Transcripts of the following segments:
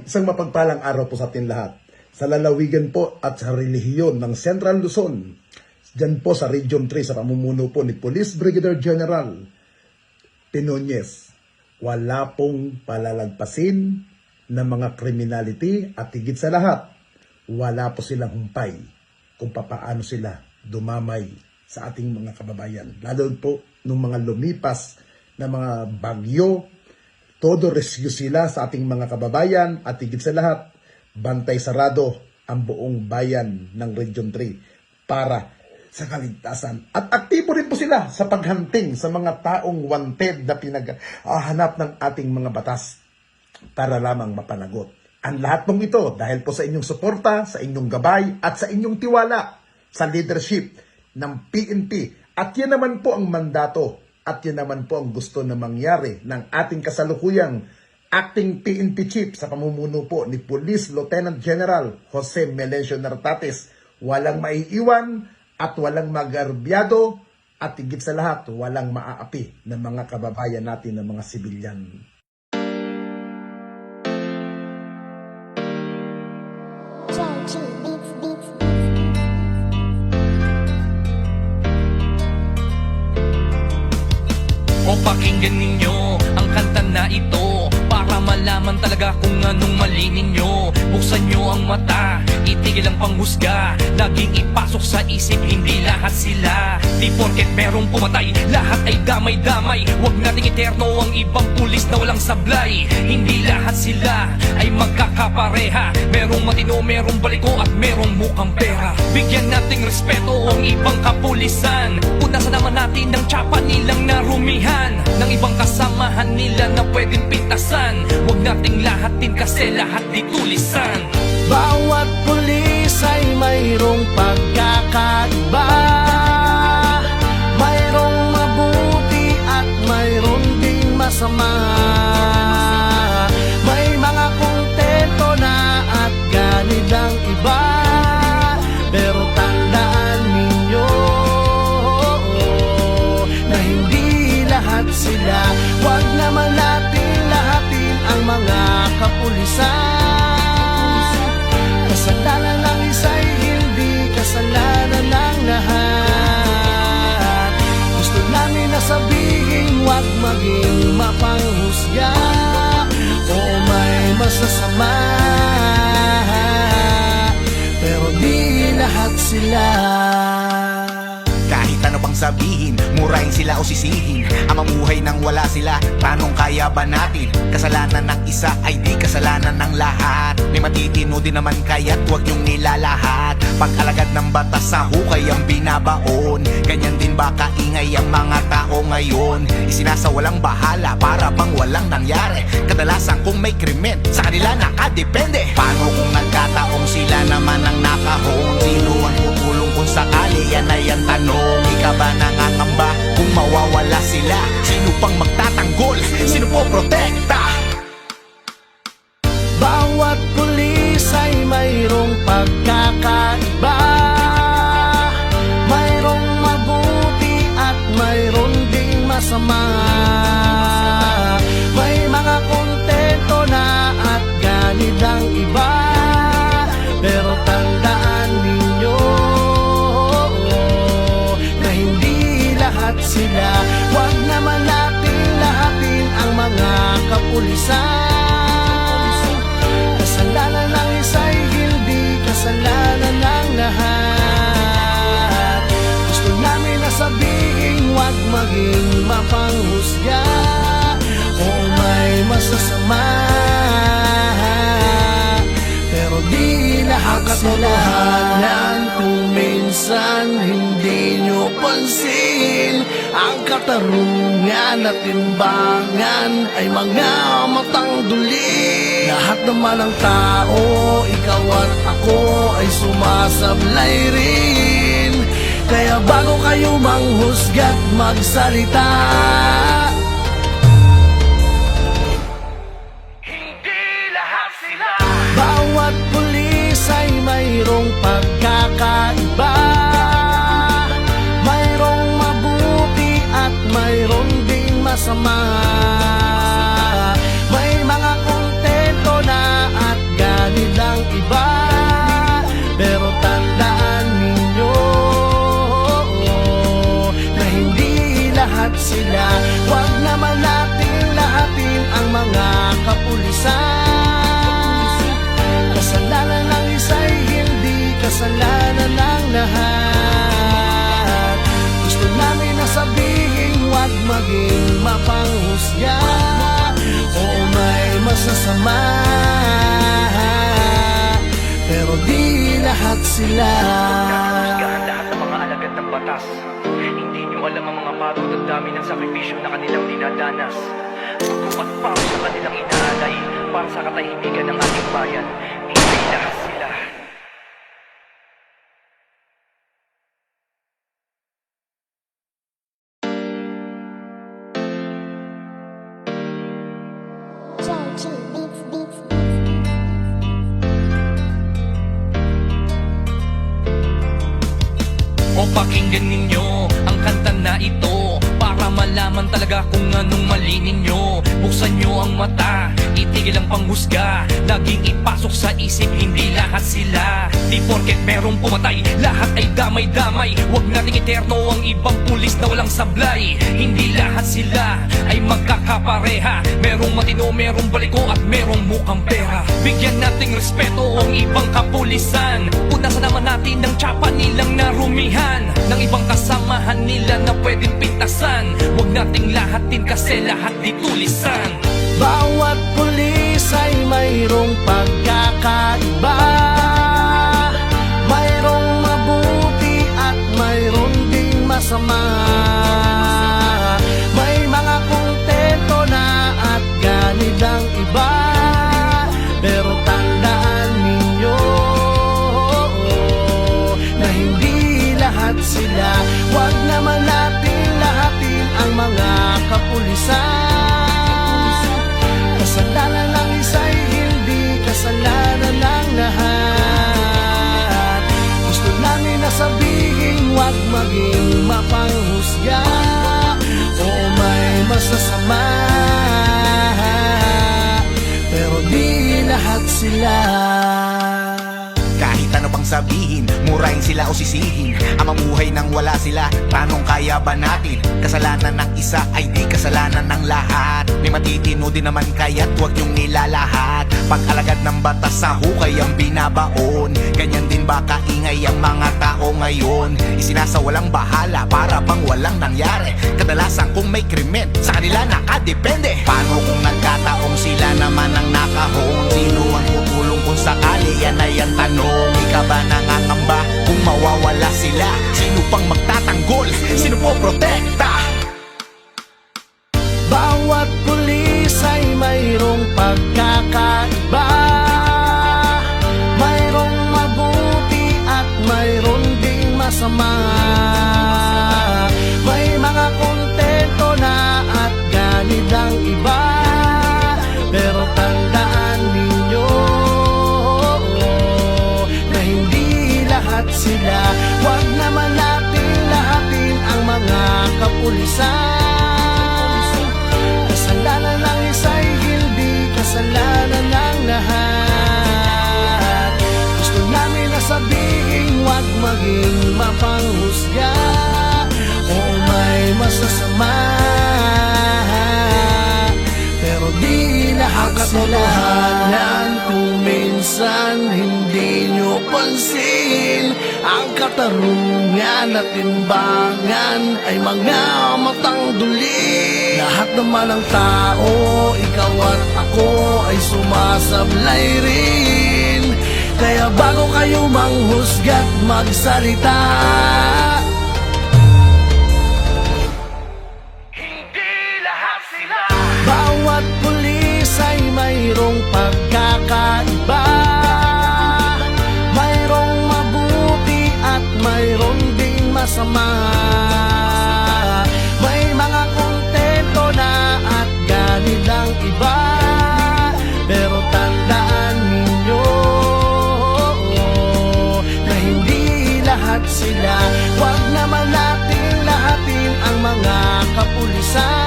Isang mapagpalang araw po sa atin lahat. Sa lalawigan po at sa relihiyon ng Central Luzon, dyan po sa Region 3 sa pamumuno po ni Police Brigadier General Pinoñez, wala pong palalagpasin ng mga criminality at higit sa lahat, wala po silang humpay kung papaano sila dumamay sa ating mga kababayan. Lalo po nung mga lumipas na mga bagyo, todo rescue sila sa ating mga kababayan at higit sa lahat, bantay sarado ang buong bayan ng Region 3 para sa kaligtasan. At aktibo rin po sila sa paghunting sa mga taong wanted na pinaghahanap ng ating mga batas para lamang mapanagot. Ang lahat ng ito dahil po sa inyong suporta, sa inyong gabay at sa inyong tiwala sa leadership ng PNP. At yan naman po ang mandato at yan naman po ang gusto na mangyari ng ating kasalukuyang acting PNP Chief sa pamumuno po ni Police Lieutenant General Jose Melencio Nartates. Walang maiiwan at walang magarbyado at higit sa lahat, walang maaapi ng mga kababayan natin ng mga sibilyan. O pakinggan ninyo ang kanta na ito para malaman talaga kung anong mali ninyo. Buksan nyo ang mata, itigil ang panghusga, laging ipasok sa isip, hindi lahat sila. Di porket merong pumatay, lahat ay damay-damay. Huwag nating iterno ang ibang pulis na walang sablay. Hindi lahat sila ay magkakapareha. Merong matino, merong baliko at merong mukhang pera. Bigyan nating respeto ang ibang kapulisan. Punasan naman natin ang tsapa nilang narumihan ng ibang kasamahan nila na pwedeng pintasan. Huwag nating lahatin kasi lahat di tulisan. Bawat pulis ay mayroong pagkakaiba, mayroong mabuti at mayroong ding masama. May mga kontento na at ganid ang iba, pero tandaan ninyo na hindi lahat sila. Huwag naman natin lahatin ang mga kapulisan. Kasalanan ng isa'y hindi kasalanan ng lahat. Gusto namin na sabihin, huwag maging mapanghusga o may masasama, pero di lahat sila. Kahit ano pang sabihin, murahin sila o sisihin, ang mamuhay nang wala sila, tanong kaya ba natin? Kasalanan ng isa ay di kasalanan ng lahat. May matitino din naman kaya't huwag yung nilalahat. Pag-alagad ng batas sa hukay ang binabaon, ganyan din ba kaingay ang mga tao ngayon? Isinasawalang bahala para bang walang nangyari. Kadalasan kung may krimen, sa kanila nakadepende. Paano kung nagkataong sila naman ang nakahon? Sino ang tutulong kung sakali? Yan ay ang tanong. Ika ba nangangamba kung mawawala sila? Sino pang magtatanggol? Sino po protekta? Bawat pulis ay mayroong pagkakaiba, mayroong mabuti at mayroong ding masama. May mga kontento na at ganid ang iba, pero tandaan ninyo na hindi lahat sila. Huwag naman natin lahatin ang mga kapulisan. Kasalanan ng isa'y hindi kasalanan ng lahat. Gusto namin na sabihin, huwag maging mapanghusga o may masasama, pero di lahat sila. Kung minsan hindi nyo pansin, ang katarungan at timbangan ay mga matang duli. Lahat naman ng tao, ikaw at ako ay sumasablay rin. Kaya bago kayo manghusga't magsalita, Hindi lahat sila. bawat pulis ay mayroong pagkakaiba, mayroong mabuti at mayroong ding masama. May mga kontento na at masasama, pero di lahat sila. Husgahan lahat ng mga alagad ng batas. Hindi nyo alam ang mga pagod at dami ng sakripisyo na kanilang dinadanas. Dugo at pawis sa kanilang inaalay para sa katahimikan ng ating bayan. Hindi lahat sila. Joji Beats Beats. O pakinggan ninyo ang kanta na ito para malaman talaga kung anong mali ninyo. Buksan nyo ang mata, itigil ang panghusga. Laging ipasok sa isip, hindi lahat sila. Di porket merong pumatay, lahat ay damay-damay. Huwag nating iterno ang ibang pulis na walang sablay. Hindi lahat sila ay magkakapareha. Merong matino, merong baliko at merong mukhang pera. Bigyan nating respeto ang ibang kapulisan. Punasan naman natin ng tsapa nilang narumihan, ng ibang kasamahan nila na pwedeng pintasan. Huwag nating lahatin kasi lahat di tulisan. Bawat pulis ay mayroong pagkakaiba, mayroong mabuti at mayroong ding masama. May mga kontento na at ganid ang iba, pero tandaan ninyo na hindi lahat sila. Huwag naman natin lahatin ang mga kapulisan. Kasalanan ng isa'y hindi kasalanan ng lahat. Gusto namin na sabihin, huwag maging mapanghusga. Oo, may masasama, pero di lahat sila. Kahit ano pang sabihin, murahin sila o sisihin, ang mamuhay nang wala sila, tanong kaya ba natin? Kasalanan ng isa ay di kasalanan ng lahat. May matitino din naman kaya't huwag yung nilalahat. Pag-alagad ng batas sa hukay ang binabaon, ganyan din ba kaingay ang mga tao ngayon? Isinasawalang bahala para bang walang nangyari. Kadalasan kung may krimen, sa kanila nakadepende. Paano kung nagkataong sila naman ang nakahon? Sino ang tutulong kung sakali? Yan ay ang tanong. Ika ba nangangamba kung mawawala sila? Sino pang magtatanggol? Sino po protekta? Bawat pulis ay mayroong pagkakaiba, mayroong mabuti at mayroong ding masama. May mga kontento na at ganid ang iba, pero tandaan ninyo na hindi lahat sila. Huwag naman natin lahatin ang mga kapulisan. Kasalanan ng isa'y hindi kasalanan ng lahat. Gusto namin na sabihin, huwag maging mapanghusga. Oo, may masasama, pero di lahat sila. Katotohanan kung minsan hindi nyo pansin, ang katarungan at timbangan ay mga matang duli. Lahat naman ng tao, ikaw at ako ay sumasablay rin. Kaya bago kayo manghusga't magsalita, Hindi lahat sila. bawat pulis ay mayroong pagkakaiba, mayroong mabuti at mayroong ding masama. May mga kontento na at ganid ang iba, pero tandaan ninyo na hindi lahat sila. Huwag naman natin lahatin ang mga kapulisan.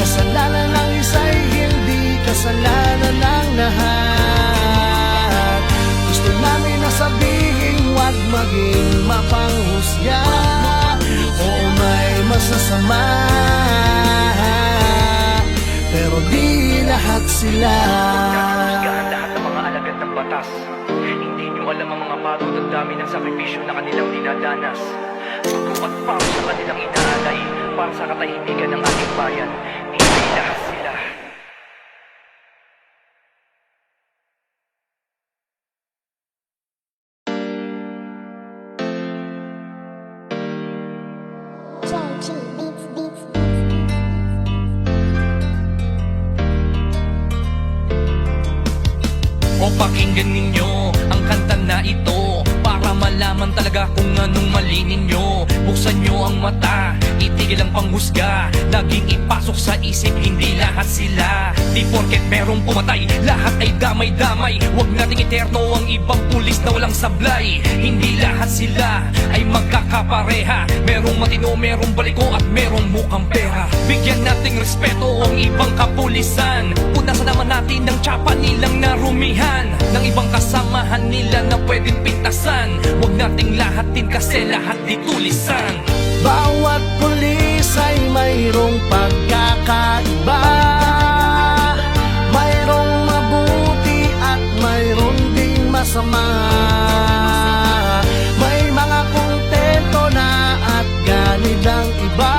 Kasalanan ng isa'y hindi kasalanan ng lahat. Gusto namin na sabihin, huwag maging mapanghusga. Oo, may masasama, pero di lahat sila. Husgahan lahat ng mga alagad ng batas. Hindi nyo alam ang mga pagod at dami ng sakripisyo na kanilang dinadanas. Dugo at pawis sa kanilang inaalay para sa katahimikan ng ating bayan. Hindi lahat sila. G Beats Beats. O pakinggan ninyo ang kanta na ito para malaman talaga kung anong mali ninyo. Buksan nyo ang mata, itigil ang panghusga. Laging ipasok sa isip, hindi lahat sila. Di porket merong pumatay, lahat ay damay-damay. Huwag nating iterno ang ibang pulis na walang sablay. Hindi lahat sila ay magkakapareha. Merong matino, merong baliko at merong mukhang pera. Bigyan nating respeto ang ibang kapulisan. Punasan naman natin ang tsapa nilang narumihan ng ibang kasamahan nila na pwedeng pintasan. Huwag nating lahatin kasi lahat di tulisan. Bawat pulis ay mayroong pagkakaiba. Mayroong mabuti at mayroong ding masama. May mga kontento na at ganid ang iba.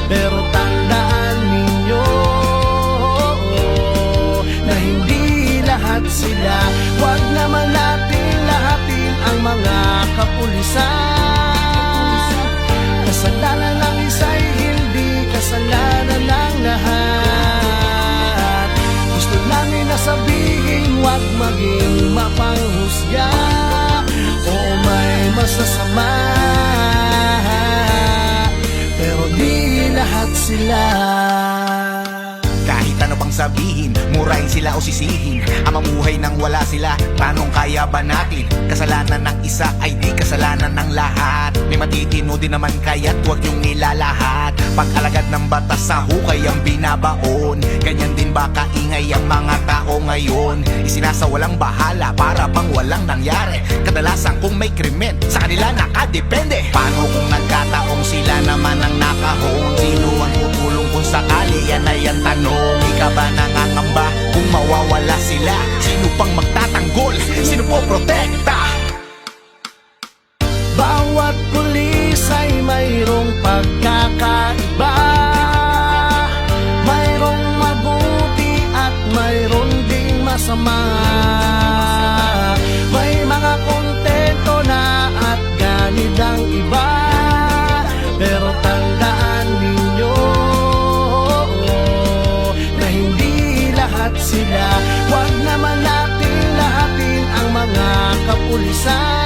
Pero tandaan ninyo na hindi lahat sila. Huwag naman natin lahatin ang mga kapulisan. Kasalanan ng isa'y hindi kasalanan ng lahat. Gusto namin na sabihin, huwag maging mapanghusga. Oo, may masasama, pero di lahat sila. Kahit ano pang sabihin, murahin sila o sisihin, ang mamuhay nang wala sila, tanong kaya ba natin? Kasalanan ng isa ay di kasalanan ng lahat. May matitino din naman kaya't huwag yung nilalahat. Pag-alagad ng batas sa hukay ang binabaon. Ganyan din ba kaingay ang mga tao ngayon? Isinasawalang bahala para bang walang nangyari. Kadalasan kung may krimen, sa kanila nakadepende. Paano kung nagkataong sila naman ang nakahon? Sino ang tutulong kung sakali? Yan ay ang tanong. Di ka ba nangangamba kung mawawala sila? Sino pang magtatanggol? Sino po protekta? Bawat pulis ay mayroong pagkakaiba. Mayroong mabuti at mayroong ding masama. May mga kontento na at ganid ang iba. Pero tandaan ninyo na hindi lahat sila. Huwag naman natin lahatin ang mga kapulisan.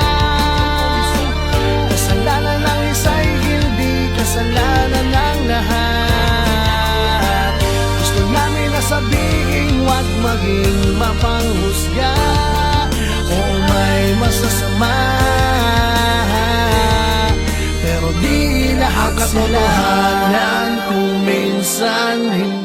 Kasalanan ng isa'y hindi kasalanan ng lahat. Gusto namin na sabihin, huwag maging mapanghusga. Oo, may masasama, pero di lahat sila. Kung minsan hindi